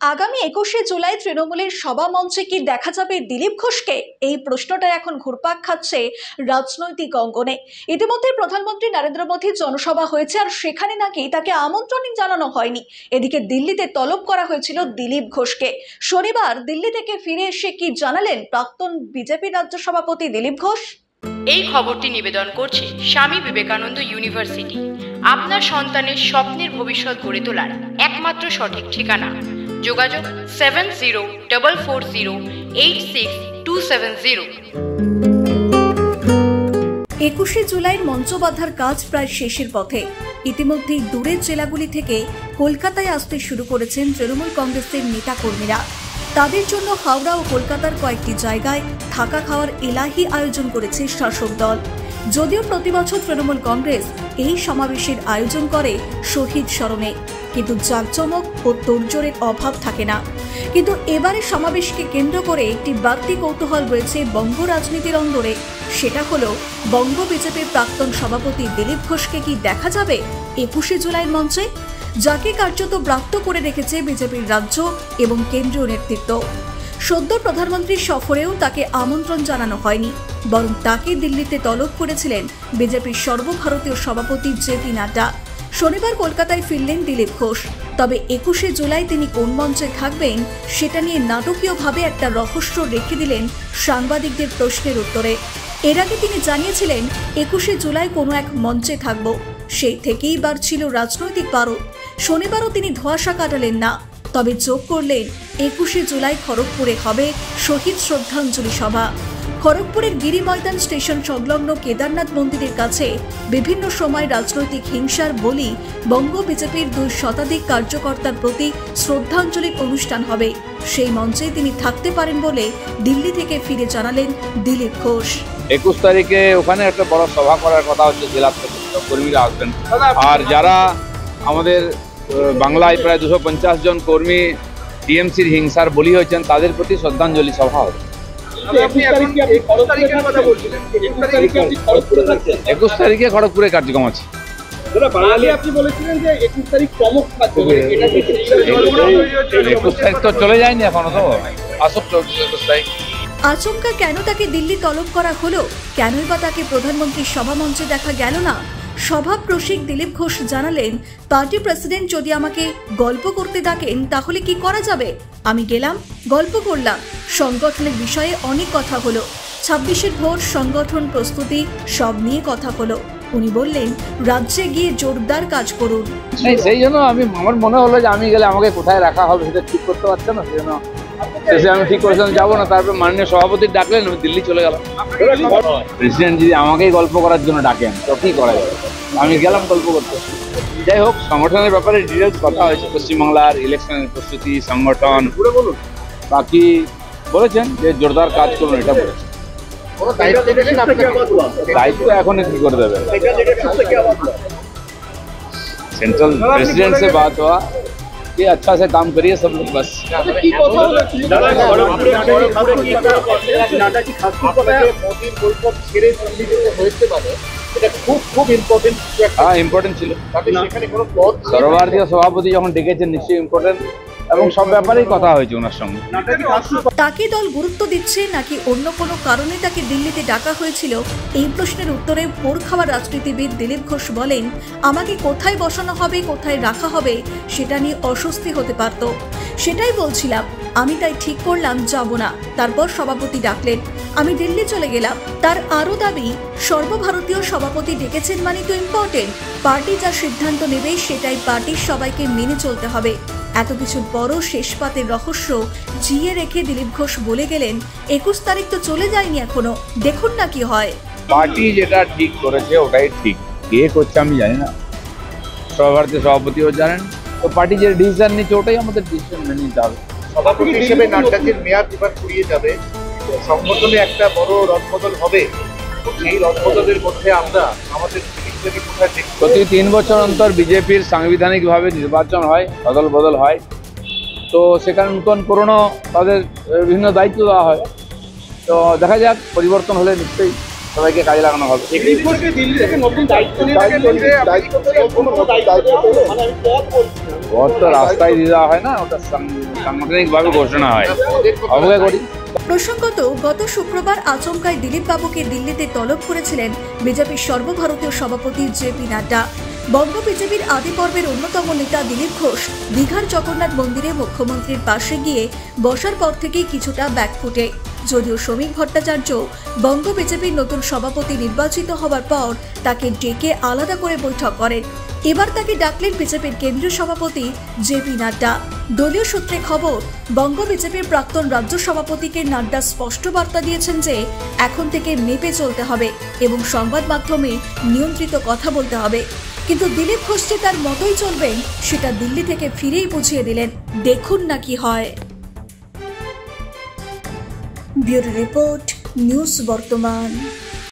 আগামী 21শে জুলাই তৃণমূলের সভা মঞ্চে কি দেখা যাবে দিলীপ ঘোষকে? এই প্রশ্নটা এখন ঘুরপাক খাচ্ছে রাজনৈতিক অঙ্গনে। ইতিমধ্যে প্রধানমন্ত্রী নরেন্দ্র মোদীর জনসভা হয়েছে, আর সেখানে নাকি তাকে আমন্ত্রণই জানানো হয়নি। এদিকে দিল্লিতে তলব করা হয়েছিল দিলীপ ঘোষকে। শনিবার দিল্লি থেকে ফিরে এসে কি জানালেন প্রাক্তন বিজেপি রাজ্য সভাপতি দিলীপ ঘোষ? এই খবরটি নিবেদন করছে স্বামী বিবেকানন্দ ইউনিভার্সিটি। আপনার সন্তানের স্বপ্নের ভবিষ্যৎ গড়ে তোলার একমাত্র সঠিক ঠিকানা। যোগাযোগ 7044086270। 21শে জুলাইয়ের মঞ্চ বাঁধার কাজ প্রায় শেষের পথে। ইতিমধ্যেই দূরের জেলাগুলি থেকে কলকাতায় আসতে শুরু করেছেন তৃণমূল কংগ্রেসের নেতা কর্মীরা। তাদের জন্য হাওড়া ও কলকাতার কয়েকটি জায়গায় থাকা খাওয়ার এলাহি আয়োজন করেছে শাসক দল। যদিও প্রতি বছর তৃণমূল কংগ্রেস এই সমাবেশের আয়োজন করে শহীদ স্মরণে, কিন্তু জাঁকজমক ও তোড়জোড়ের অভাব থাকে না। কিন্তু এবারে সমাবেশকে কেন্দ্র করে একটি বাড়তি কৌতূহল রয়েছে বঙ্গ রাজনীতির অন্দরে। সেটা হলো বঙ্গ বিজেপির প্রাক্তন সভাপতি দিলীপ ঘোষকে কি দেখা যাবে 21শে জুলাইয়ের মঞ্চে, যাকে কার্যত ব্রাত্য করে রেখেছে বিজেপির রাজ্য এবং কেন্দ্রীয় নেতৃত্ব। সদ্য প্রধানমন্ত্রীর সফরেও তাকে আমন্ত্রণ জানানো হয়নি, বরং তাকে দিল্লিতে তলব করেছিলেন বিজেপির সর্বভারতীয় সভাপতি জেপি নাড্ডা। শনিবার কলকাতায় ফিরলেন দিলীপ ঘোষ। তবে 21শে জুলাই তিনি কোন মঞ্চে থাকবেন সেটা নিয়ে নাটকীয়ভাবে একটা রহস্য রেখে দিলেন সাংবাদিকদের প্রশ্নের উত্তরে। এর আগে তিনি জানিয়েছিলেন 21শে জুলাই কোনো এক মঞ্চে থাকব। সেই থেকেই বাড়ছিল রাজনৈতিক পারদ। শনিবারও তিনি ধোঁয়াশা কাটালেন না, তবে যোগ করলেন 21শে জুলাই খড়গপুরে হবে শহীদ শ্রদ্ধাঞ্জলি সভা। খড়গপুরের গিরি ময়দান স্টেশন সংলগ্ন কেদারনাথ মন্দিরের কাছে বিভিন্ন সময় রাজনৈতিক হিংসার বলি বঙ্গ বিজেপির 2 শতাধিক কার্যকর্তার প্রতি শ্রদ্ধাঞ্জলির অনুষ্ঠান হবে। সেই মঞ্চে তিনি থাকতে পারেন বলে দিল্লি থেকে ফিরে জানালেন দিলীপ ঘোষ। 21 তারিখে ওখানে একটা বড় সভা করার কথা হচ্ছে, জেলা থেকে কর্মীরা আসবেন। আর যারা আমাদের বাংলায় প্রায় 250 জন কর্মী টিএমসির হিংসার বলি হয়েছেন, তাদের প্রতি শ্রদ্ধাঞ্জলি সভা হবে। 21 তারিখে খড়গপুরে কার্যক্রম আছে। 21 তারিখ তো চলে যায়নি এখনো, তো আসুক 21 তারিখ। আচমকা কেন তাকে দিল্লি তলব করা হলো? কেনই বা তাকে প্রধানমন্ত্রীর সভা মঞ্চে দেখা গেল না? সভা প্রসিক দিলীপ ঘোষ জানালেন, পার্টি প্রেসিডেন্ট যদি আমাকে গল্প করতে ডাকেন তাহলে কি করা যাবে? আমি গেলাম, গল্প করলাম, সংগঠনের বিষয়ে অনেক কথা হলো, 26এর ভোট, সংগঠন প্রস্তুতি সব নিয়ে কথা হলো। উনি বললেন, রাজ্যে গিয়ে জোরদার কাজ করুন। সেই জন্য আমার মনে হলো যে আমি গেলে আমাকে কোথায় রাখা হবে সেটা ঠিক করতে পারছে না, সেই জন্য আমি ঠিক করেছিলাম যাবো না। তারপর মাননীয় সভাপতি ডাকলেন, আমি দিল্লি চলে গেলাম। প্রেসিডেন্ট যদি আমাকেই গল্প করার জন্য ডাকেন তো কি করা যাবে, আমি গেলাম গল্প করতে। যাই হোক, সংগঠনের ব্যাপারে ডিটেলস কথা হয়েছে, পশ্চিমবাংলার ইলেকশনের প্রস্তুতি, সংগঠন, বাকি বলেছেন যে জোরদার কাজ করুন, এটা বলেছেন। দায়িত্ব এখন কি করে দেবে, सेंट्रल प्रेसिडेंट से बात हुआ कि अच्छा से काम करिए सब लोग, बस। हाँ, इम्पोर्टेंट ছিল। সর্বভারতীয় সভাপতি যখন ডেকেছেন নিশ্চয়ই ইম্পর্টেন্ট, এবং সব ব্যাপারেই কথা হয়েছে ওনার সঙ্গে। তাকে দল গুরুত্ব দিচ্ছে নাকি অন্য কোনো কারণে তাকে দিল্লিতে ডাকা হয়েছিল, এই প্রশ্নের উত্তরে পোর খাওয়া রাজনীতিবিদ দিলীপ ঘোষ বলেন, আমাকে কোথায় বসানো হবে, কোথায় রাখা হবে সেটা নিয়ে অস্বস্তি হতে পারত। সেটাই বলছিলাম, আমি তাই ঠিক করলাম যাব না। তারপর সভাপতি ডাকলেন, আমি দিল্লি চলে গেলাম। তার আরও দাবি, সর্বভারতীয় সভাপতি ডেকেছেন মানে তো ইম্পর্টেন্ট। পার্টি যা সিদ্ধান্ত নেবে সেটাই পার্টির সবাইকে মেনে চলতে হবে। এত কিছুর পরও শেষ পাতের রহস্য জিয়ে রেখে দিলীপ ঘোষ বলে গেলেন, 21 তারিখ তো চলে যায়নি এখনো, দেখুন না কি হয়। পার্টি যেটা ঠিক করেছে ওটাই ঠিক, কে করছে আমি জানি না, সর্বভারতীয় সভাপতিও জানেন। তো পার্টি যে ডিসিশন নিচ্ছে ওটাই আমাদের ডিসিশন মেনে নিতে হবে। সভাপতি হিসেবে নাড্ডাজির মেয়াদ এবার ফুরিয়ে যাবে, সংগঠনে একটা বড় রদবদল হবে। এই রদবদলের মধ্যে আমরা আমাদের প্রতি 3 বছর অন্তর বিজেপির সাংবিধানিকভাবে নির্বাচন হয়, অদল বদল হয়। তো সেখানে নতুন পুরনো তাদের বিভিন্ন দায়িত্ব দেওয়া হয়। তো দেখা যাক, পরিবর্তন হলে নিশ্চয়ই সবাইকে কাজে লাগানো হবে। পদ তো রাস্তায় দিয়ে দেওয়া হয় না, ওটা সাংগঠনিকভাবে ঘোষণা হয়, অবজ্ঞা করি। প্রসঙ্গত, গত শুক্রবার আচমকায় দিলীপ বাবুকে দিল্লিতে তলব করেছিলেন বিজেপির সর্বভারতীয় সভাপতি জেপি নাড্ডা। বঙ্গ বিজেপির আদি পর্বের অন্যতম নেতা দিলীপ ঘোষ দীঘার জগন্নাথ মন্দিরে মুখ্যমন্ত্রীর পাশে গিয়ে বসার পর থেকেই কিছুটা ব্যাকফুটে। যদিও শ্রমিক ভট্টাচার্য বঙ্গ বিজেপির নতুন সভাপতি নির্বাচিত হবার পর তাকে ডেকে আলাদা করে বৈঠক করেন। এবার তাকে ডাকলেন বিজেপির কেন্দ্রীয় সভাপতি জেপি নাড্ডা। দলীয় সূত্রে খবর, বঙ্গ বিজেপির প্রাক্তন রাজ্য সভাপতিকে নাড্ডা স্পষ্ট বার্তা দিয়েছেন যে এখন থেকে মেপে চলতে হবে এবং সংবাদ মাধ্যমে নিয়ন্ত্রিত কথা বলতে হবে। কিন্তু দিলীপ ঘোষ যে তার মতোই চলবেন সেটা দিল্লি থেকে ফিরেই বুঝিয়ে দিলেন। দেখুন না কি হয়। ব্যুরো রিপোর্ট, নিউজ বর্তমান।